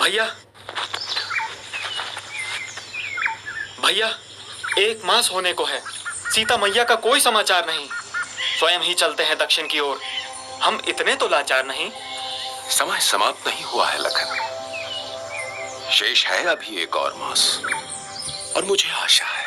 भैया, भैया, 1 मास होने को है। सीता मैया का कोई समाचार नहीं। स्वयं ही चलते हैं दक्षिण की ओर। हम इतने तो लाचार नहीं। समय समाप्त नहीं हुआ है लखन, शेष है अभी 1 और मास, और मुझे आशा है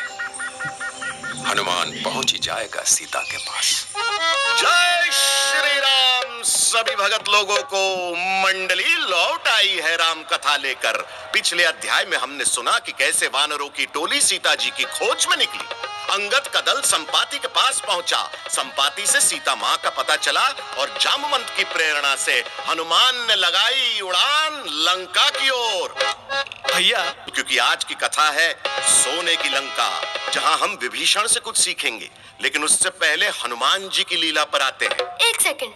हनुमान पहुंच ही जाएगा सीता के पास। जय श्री राम। सभी भगत लोगों को मंडली लौट आई है राम कथा लेकर। पिछले अध्याय में हमने सुना कि कैसे वानरों की टोली सीता जी की खोज में निकली। अंगद का दल संपाति के पास पहुंचा। संपाति से सीता मां का पता चला और जामवंत की प्रेरणा से हनुमान ने लगाई उड़ान लंका की ओर। भैया, क्योंकि आज की कथा है सोने की लंका, जहां हम विभीषण से कुछ सीखेंगे। लेकिन उससे पहले हनुमान जी की लीला पर आते हैं। 1 सेकंड,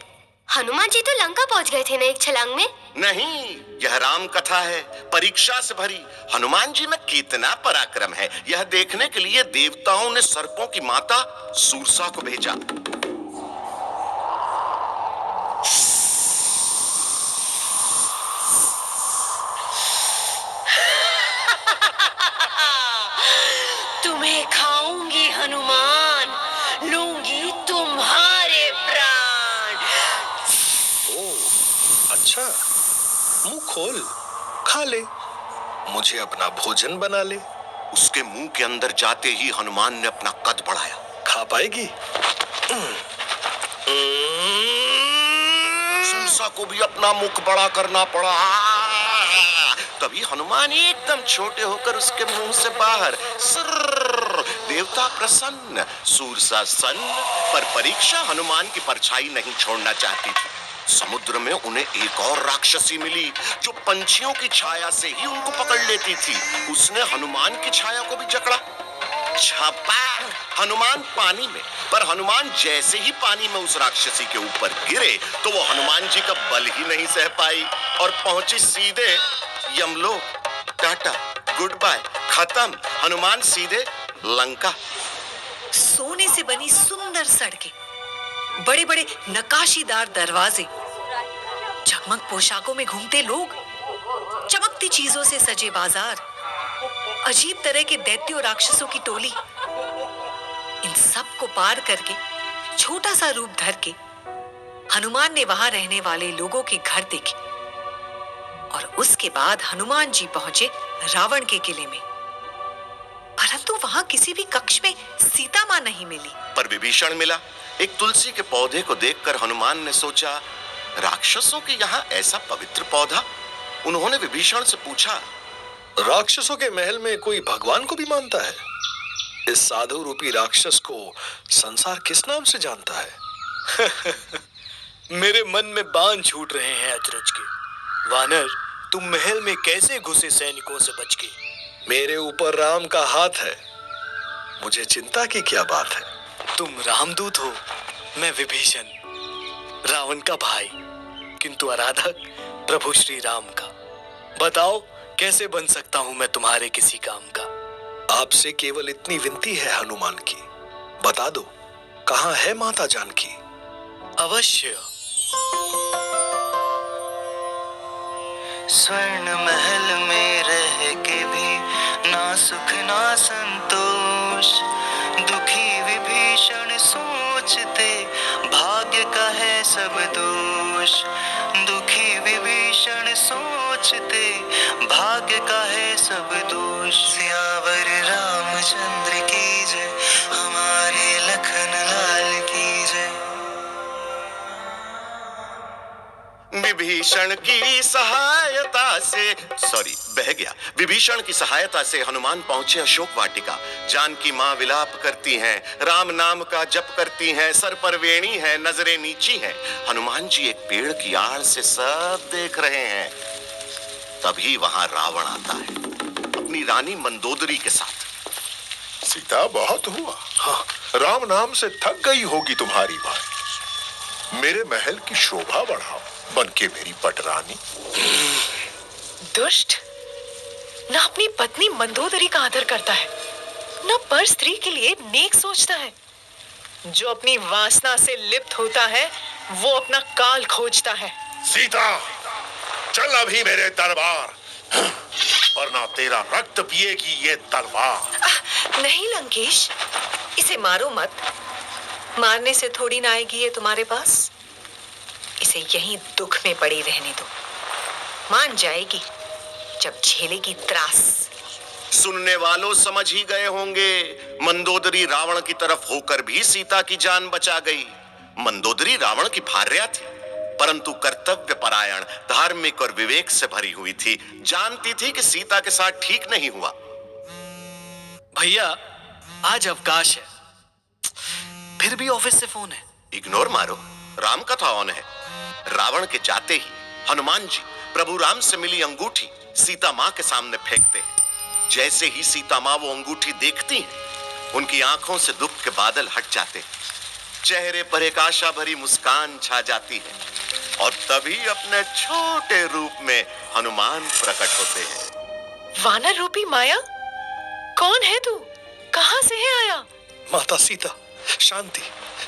हनुमान जी तो लंका पहुंच गए थे ना एक छलांग में? नहीं, यह राम कथा है, परीक्षा से भरी। हनुमान जी में कितना पराक्रम है, यह देखने के लिए देवताओं ने सर्पों की माता सूरसा को भेजा। तुम्हें खाऊंगी हनुमान, लूंगी तुम्हारे प्राण। अच्छा, मुंह खोल, खा ले, मुझे अपना भोजन बना ले। उसके मुंह के अंदर जाते ही हनुमान ने अपना कद बढ़ाया। खा पाएगी? सूरसा को भी अपना मुख बड़ा करना पड़ा। तभी हनुमान एकदम छोटे होकर उसके मुंह से बाहर। देवता प्रसन्न, सूरसा सन्न, पर परीक्षा हनुमान की परछाई नहीं छोड़ना चाहती थी। समुद्र में उन्हें एक और राक्षसी मिली जो पंछियों की छाया से ही उनको पकड़ लेती थी। उसने हनुमान की छाया को भी जकड़ा। छपा हनुमान पानी में, पर हनुमान जैसे ही पानी में उस राक्षसी के ऊपर गिरे तो वो हनुमान जी का बल ही नहीं सह पाई और पहुंची सीधे यमलोक। टाटा, गुड बाय, खत्म। हनुमान सीधे लंका। सोने से बनी सुंदर सड़कें, बड़े बड़े नकाशीदार दरवाजे, चकमक पोशाकों में घूमते लोग, चमकती चीजों से सजे बाजार, अजीब तरह के दैत्यों राक्षसों की टोली। इन सब को पार करके, छोटा सा रूप धर के, हनुमान ने वहां रहने वाले लोगों के घर देखे। और उसके बाद हनुमान जी पहुंचे रावण के किले में। परंतु वहां किसी भी कक्ष में सीता मां नहीं मिली। पर विभीषण मिला। एक तुलसी के पौधे को देखकर हनुमान ने सोचा, राक्षसों के यहाँ ऐसा पवित्र पौधा। उन्होंने विभीषण से पूछा, राक्षसों के महल में कोई भगवान को भी मानता है? इस साधु रूपी राक्षस को संसार किस नाम से जानता है? मेरे मन में बाण छूट रहे हैं अचरज के। वानर, तुम महल में कैसे घुसे सैनिकों से बच के? मेरे ऊपर राम का हाथ है, मुझे चिंता की क्या बात है? तुम रामदूत हो, मैं विभीषण, रावण का भाई, किंतु आराधक प्रभु श्री राम का। बताओ, कैसे बन सकता हूं मैं तुम्हारे किसी काम का? आपसे केवल इतनी विनती है हनुमान की, बता दो कहाँ है माता जानकी? अवश्य। स्वर्ण महल में रह के भी ना सुख ना संतोष, दुखी विभीषण सोचते भाग्य का है सब दोष। दुखी विभीषण सोचते भाग्य का है सब दोष। सियावर रामचंद्र की जय, हमारे लखन लाल की जय। विभीषण की सहायता से बह गया। विभीषण की सहायता से हनुमान पहुंचे अशोक वाटिका। जानकी मां विलाप करती हैं, राम नाम का जप करती हैं, सर पर वेणी है, नजरें नीची हैं। हनुमान जी एक पेड़ की आड़ से सब देख रहे हैं। तभी वहां रावण आता है अपनी रानी मंदोदरी के साथ। सीता, बहुत हुआ। हाँ, राम नाम से थक गई होगी तुम्हारी मां। मेरे महल की शोभा बढ़ाओ बनके मेरी पटरानी। दुष्ट, न अपनी पत्नी मंदोदरी का आदर करता है, न पर स्त्री के लिए नेक सोचता है। जो अपनी वासना से लिप्त होता है वो अपना काल खोजता है। सीता, चल अभी मेरे दरबार, वरना तेरा रक्त पिएगी ये तलवार। नहीं लंकेश, इसे मारो मत। मारने से थोड़ी ना आएगी ये तुम्हारे पास। इसे यहीं दुख में पड़ी रहने दो। मान जाएगी जब झेलेगी त्रास। सुनने वालों समझ ही गए होंगे, मंदोदरी रावण की तरफ होकर भी सीता की जान बचा गई। मंदोदरी रावण की भार्या थी, परंतु कर्तव्य परायण, धार्मिक और विवेक से भरी हुई थी। जानती थी कि सीता के साथ ठीक नहीं हुआ। भैया आज अवकाश है, फिर भी ऑफिस से फोन है। इग्नोर मारो, राम कथा ऑन है। रावण के जाते ही हनुमान जी प्रभु राम से मिली अंगूठी सीता मां के सामने फेंकते हैं। जैसे ही सीता मां वो अंगूठी देखती हैं, उनकी आंखों से दुख के बादल हट जाते हैं, चेहरे पर एक आशा भरी मुस्कान छा जाती है और तभी अपने छोटे रूप में हनुमान प्रकट होते हैं। वानर रूपी माया, कौन है तू? कहां से है आया? माता सीता, शांति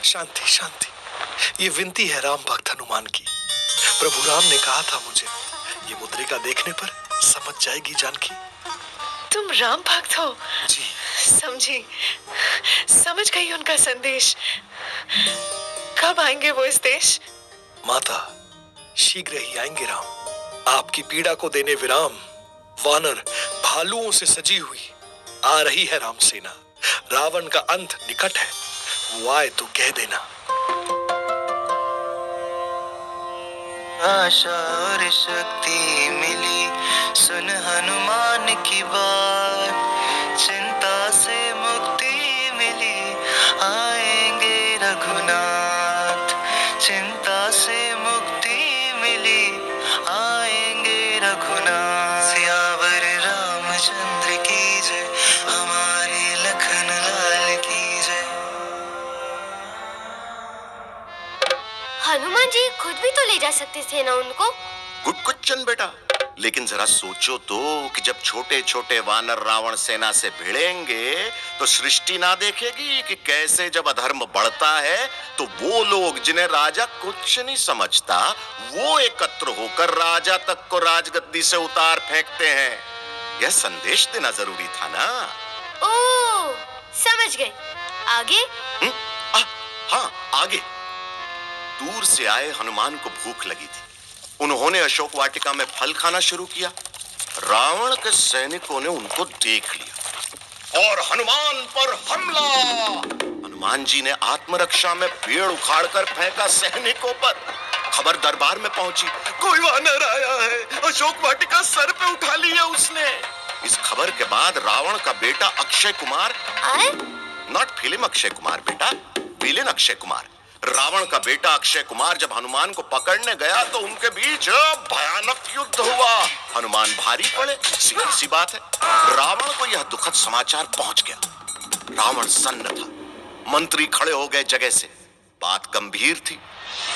शांति शांति। ये विनती है राम भक्त हनुमान की। प्रभु राम ने कहा था मुझे, ये मुद्रिका देखने पर समझ जाएगी जानकी। तुम राम भक्त हो? जी। समझी, समझ गई उनका संदेश। कब आएंगे वो इस देश? माता, शीघ्र ही आएंगे राम। आपकी पीड़ा को देने विराम, वानर भालुओं से सजी हुई आ रही है राम सेना। रावण का अंत निकट है, वो आए तो कह देना। आशा और शक्ति मिली, सुन हनुमान की बात। चिंता से मुक्ति मिली, आएंगे रघुनाथ। चिंता से मुक्ति मिली, आएंगे रघुनाथ। सियावर रामचंद्र की जय, हमारे लखन लाल की जय। हनुमान जी खुद भी तो ले जा सकते थे ना उनको। गुड क्वेश्चन बेटा, लेकिन जरा सोचो तो कि जब छोटे छोटे वानर रावण सेना से भिड़ेंगे तो सृष्टि ना देखेगी कि कैसे जब अधर्म बढ़ता है तो वो लोग जिन्हें राजा कुछ नहीं समझता, वो एकत्र होकर राजा तक को राजगद्दी से उतार फेंकते हैं। यह संदेश देना जरूरी था ना। ओह, समझ गए। आगे? हाँ, आगे। दूर से आए हनुमान को भूख लगी थी। उन्होंने अशोक वाटिका में फल खाना शुरू किया। रावण के सैनिकों ने उनको देख लिया और हनुमान पर हमला। हनुमान जी ने आत्मरक्षा में पेड़ उखाड़कर फेंका सैनिकों पर। खबर दरबार में पहुंची, कोई वानर आया है, अशोक वाटिका सर पे उठा ली है उसने। इस खबर के बाद रावण का बेटा अक्षय कुमार, नॉट फिल्म अक्षय कुमार बेटा, विलेन अक्षय कुमार, रावण का बेटा अक्षय कुमार जब हनुमान को पकड़ने गया तो उनके बीच भयानक युद्ध हुआ। हनुमान भारी पड़े, सीधी सी बात है। रावण को यह दुखद समाचार पहुंच गया। रावण सन्न था। मंत्री खड़े हो गए जगह से। बात गंभीर थी।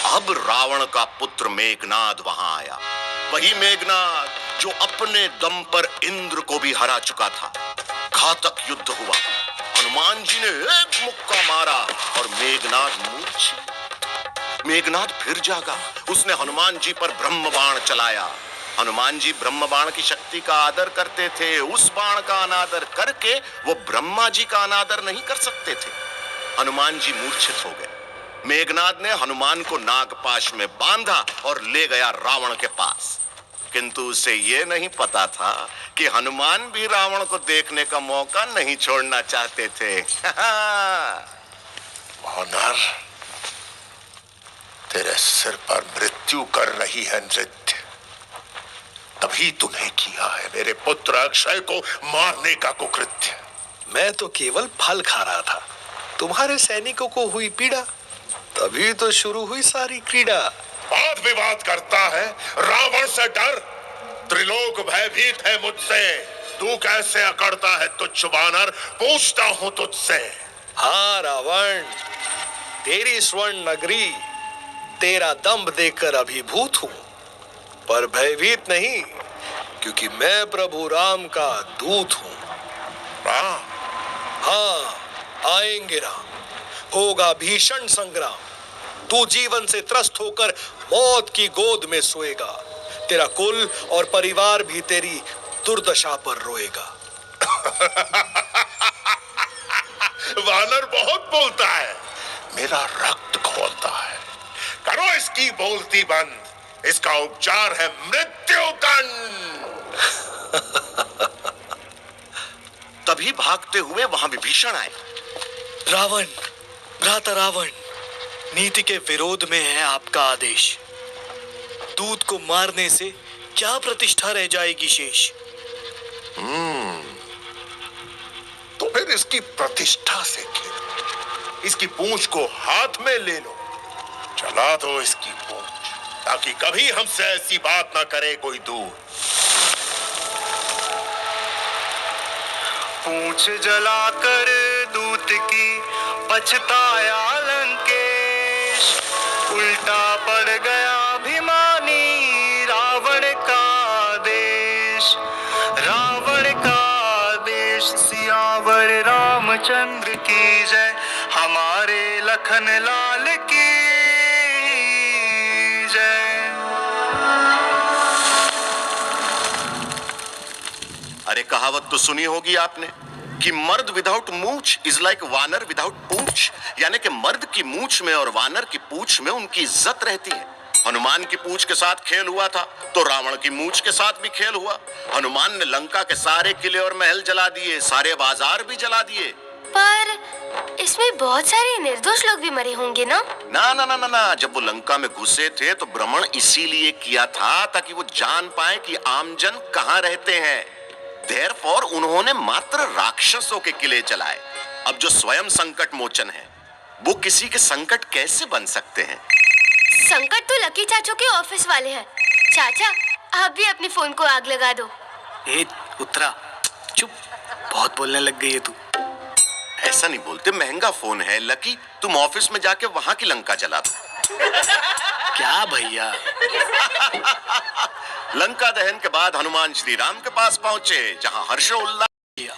अब रावण का पुत्र मेघनाद वहां आया। वही मेघनाद जो अपने दम पर इंद्र को भी हरा चुका था। घातक युद्ध हुआ। हनुमान जी ने एक मुक्का मारा और मेघनाद मूर्छित। मेघनाद फिर जागा। उसने हनुमान जी पर ब्रह्म बाण चलाया। हनुमान जी ब्रह्म बाण की शक्ति का आदर करते थे। उस बाण का अनादर करके वो ब्रह्मा जी का अनादर नहीं कर सकते थे। हनुमान जी मूर्छित हो गए। मेघनाद ने हनुमान को नागपाश में बांधा और ले गया रावण के पास। किंतु उसे ये नहीं पता था कि हनुमान भी रावण को देखने का मौका नहीं छोड़ना चाहते थे। वानर, तेरे सिर पर मृत्यु कर रही है नृत्य। तभी तूने किया है मेरे पुत्र अक्षय को मारने का कुकृत्य। मैं तो केवल फल खा रहा था। तुम्हारे सैनिकों को हुई पीड़ा, तभी तो शुरू हुई सारी क्रीड़ा। वाद विवाद करता है, रावण से डर। त्रिलोक भयभीत है मुझसे। तू कैसे अकड़ता है तुच्छ वानर, पूछता हूं तुझसे। हाँ रावण, तेरी स्वर्ण नगरी तेरा दम्भ देखकर अभिभूत हूं, पर भयभीत नहीं, क्योंकि मैं प्रभु राम का दूत हूं। राम? हाँ, आएंगे राम। होगा भीषण संग्राम। तू जीवन से त्रस्त होकर मौत की गोद में सोएगा। तेरा कुल और परिवार भी तेरी दुर्दशा पर रोएगा। वानर बहुत बोलता है, मेरा रक्त खोलता है। करो इसकी बोलती बंद। इसका उपचार है मृत्युदंड। तभी भागते हुए वहां विभीषण आए। रावण, भ्राता रावण, नीति के विरोध में है आपका आदेश। दूत को मारने से क्या प्रतिष्ठा रह जाएगी शेष? तो फिर इसकी प्रतिष्ठा से खेलो। इसकी पूंछ को हाथ में ले लो, चला दो इसकी पूंछ, ताकि कभी हमसे ऐसी बात ना करे कोई दूर। पूंछ जलाकर दूत की पछताया लंकेश, उल्टा पड़ गया अभिमानी रावण का देश। रावण का देश। सियावर रामचंद्र की जय, हमारे लखन लाल की जय। अरे कहावत तो सुनी होगी आपने कि मर्द विदाउट मूंछ इज लाइक वानर विदाउट पूंछ, यानी कि मर्द की मूंछ में और वानर की पूंछ में उनकी इज्जत रहती है। हनुमान की पूंछ के साथ खेल हुआ था तो रावण की मूंछ के साथ भी खेल हुआ। हनुमान ने लंका के सारे किले और महल जला दिए, सारे बाजार भी जला दिए। पर इसमें बहुत सारे निर्दोष लोग भी मरे होंगे ना? ना ना ना ना ना, जब वो लंका में घुसे थे तो भ्रमण इसीलिए किया था ताकि वो जान पाए कि आमजन कहाँ रहते हैं। Therefore, उन्होंने मात्र राक्षसों के किले जलाए। अब जो स्वयं संकट मोचन है, वो किसी के संकट कैसे बन सकते हैं? संकट तो लकी चाचू के ऑफिस वाले हैं। चाचा, आप भी अपने फोन को आग लगा दो। ए उत्तरा, चुप, बहुत बोलने लग गई है तू। ऐसा नहीं बोलते, महंगा फोन है लकी। तुम ऑफिस में जाके वहां की लंका जला दो। क्या भैया? लंका दहन के बाद हनुमान श्री राम के पास पहुंचे, जहां हर्षोल्लास किया।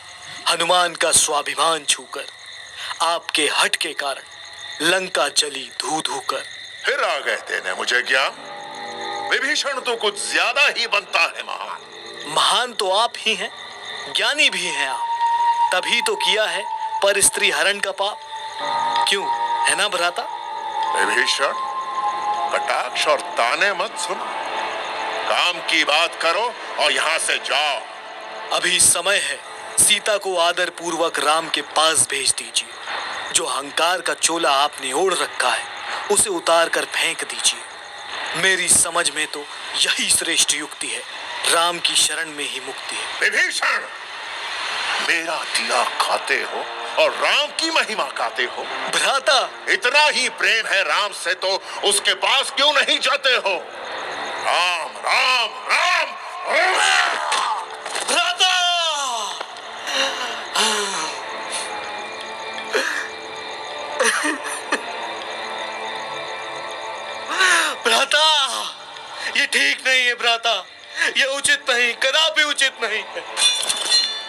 हनुमान का स्वाभिमान छूकर, आपके हट के कारण लंका जली धू धू कर। फिर आ गए देने मुझे ज्ञान। विभीषण तो कुछ ज्यादा ही बनता है महान। महान तो आप ही हैं, ज्ञानी भी हैं आप, तभी तो किया है पर स्त्री हरण का पाप। क्यों, है ना भ्राता? विभीषण, कटाक्ष और ताने मत सुनो, काम की बात करो और यहाँ से जाओ। अभी समय है, सीता को आदर पूर्वक राम के पास भेज दीजिए। जो अहंकार का चोला आपने ओढ़ रखा है उसे उतार कर फेंक दीजिए। मेरी समझ में तो यही श्रेष्ठ युक्ति है, राम की शरण में ही मुक्ति है। विभीषण, मेरा दिया खाते हो और राम की महिमा गाते हो। भ्राता, इतना ही प्रेम है राम से तो उसके पास क्यों नहीं जाते हो? राम राम राम, राम। भ्राता! भ्राता, ये ठीक नहीं है भ्राता, ये उचित नहीं, कदापि उचित नहीं है।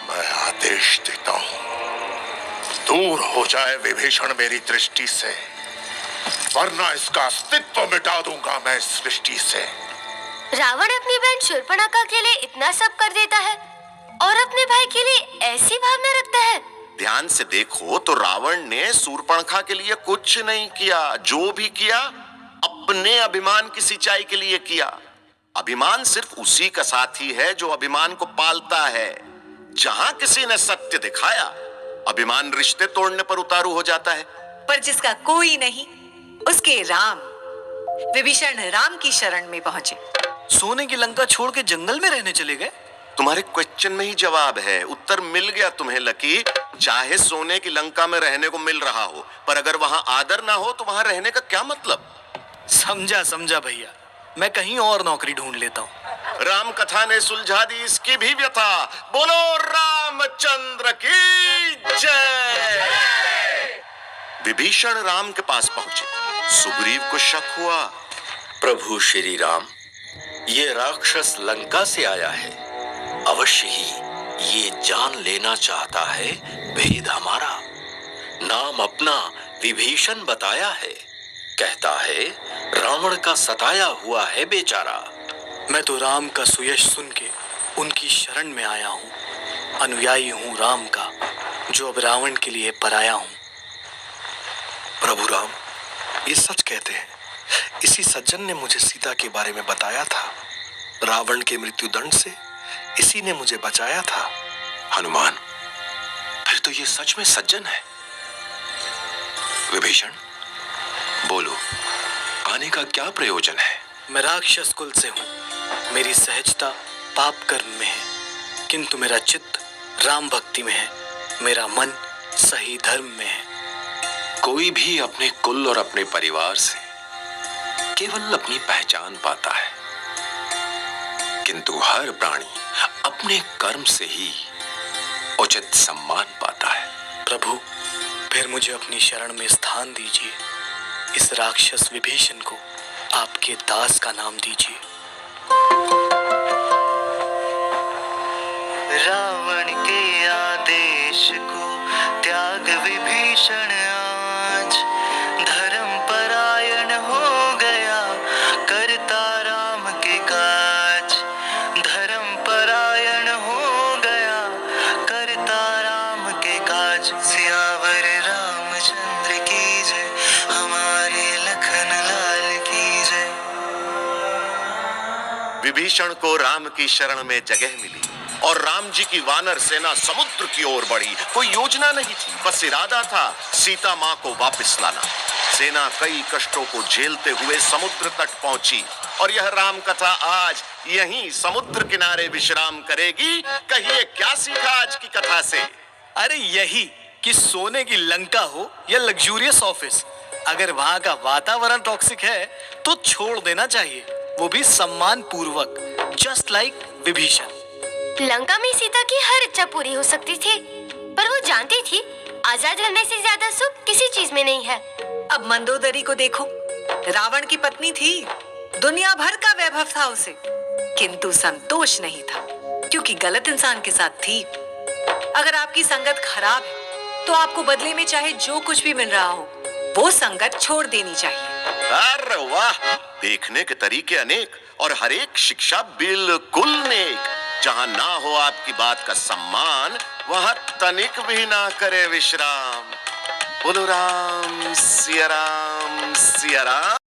मैं आदेश देता हूं, दूर हो जाए विभीषण मेरी दृष्टि से, वरना इसका अस्तित्व मिटा दूंगा मैं इस सृष्टि से। रावण अपनी बहन शूर्पणखा के लिए इतना सब कर देता है और अपने भाई के लिए ऐसी भावना रखता है। ध्यान से देखो तो रावण ने शूर्पणखा के लिए कुछ नहीं किया, जो भी किया अपने अभिमान की सिंचाई के लिए किया। अभिमान सिर्फ उसी का साथी है जो अभिमान को पालता है। जहां किसी ने सत्य दिखाया, अभिमान रिश्ते तोड़ने पर उतारू हो जाता है। पर जिसका कोई नहीं, उसके राम। विभीषण राम की शरण में पहुंचे। सोने की लंका छोड़ के जंगल में रहने चले गए? तुम्हारे क्वेश्चन में ही जवाब है, उत्तर मिल गया तुम्हें लकी। चाहे सोने की लंका में रहने को मिल रहा हो, पर अगर वहां आदर ना हो तो वहां रहने का क्या मतलब? समझा समझा भैया, मैं कहीं और नौकरी ढूंढ लेता हूँ। राम कथा ने सुलझा दी इसकी भी व्यथा। बोलो रामचंद्र की जय। विभीषण राम के पास पहुंचे। सुग्रीव को शक हुआ, प्रभु श्री राम, ये राक्षस लंका से आया है, अवश्य ही ये जान लेना चाहता है भेद हमारा। नाम अपना विभीषण बताया है, कहता है रावण का सताया हुआ है बेचारा। मैं तो राम का सुयश सुन के उनकी शरण में आया हूँ। अनुयायी हूँ राम का, जो अब रावण के लिए पराया हूँ। प्रभु राम, ये सच कहते हैं। इसी सज्जन ने मुझे सीता के बारे में बताया था। रावण के मृत्युदंड से इसी ने मुझे बचाया था। हनुमान, फिर तो ये सच में सज्जन है। विभीषण, बोलो, आने का क्या प्रयोजन है? मैं राक्षस कुल से हूँ। मेरी सहजता पाप कर्म में है, किंतु मेरा चित्त राम भक्ति में है। मेरा मन सही धर्म में है। कोई भी अपने कुल और अपने परिवार से केवल अपनी पहचान पाता है, किंतु हर प्राणी अपने कर्म से ही उचित सम्मान पाता है। प्रभु, फिर मुझे अपनी शरण में स्थान दीजिए। इस राक्षस विभीषण को आपके दास का नाम दीजिए। रावण के आदेश को त्याग विभीषण आज, धर्म परायण हो गया करता राम के काज। धर्म परायण हो गया करता राम के काज। सियावर रामचंद्र की जय, हमारे लखन लाल की जय। विभीषण को राम की शरण में जगह मिली और राम जी की वानर सेना समुद्र की ओर बढ़ी। कोई योजना नहीं थी, बस इरादा था सीता मां को वापस लाना। सेना कई कष्टों को झेलते हुए समुद्र तट पहुंची और यह राम कथा आज यहीं समुद्र किनारे विश्राम करेगी। कहिए क्या सीखा आज की कथा से? अरे यही कि सोने की लंका हो या लग्जूरियस ऑफिस, अगर वहां का वातावरण टॉक्सिक है तो छोड़ देना चाहिए, वो भी सम्मान पूर्वक, जस्ट लाइक विभीषण। लंका में सीता की हर इच्छा पूरी हो सकती थी, पर वो जानती थी आजाद रहने से ज्यादा सुख किसी चीज में नहीं है। अब मंदोदरी को देखो, रावण की पत्नी थी, दुनिया भर का वैभव था उसे, किंतु संतोष नहीं था, क्योंकि गलत इंसान के साथ थी। अगर आपकी संगत खराब है तो आपको बदले में चाहे जो कुछ भी मिल रहा हो, वो संगत छोड़ देनी चाहिए। अरे वाह, देखने के तरीके अनेक और हर एक शिक्षा बिल्कुल नेक। जहां ना हो आपकी बात का सम्मान, वहां तनिक भी ना करे विश्राम। बोलो राम सिया राम सिया राम।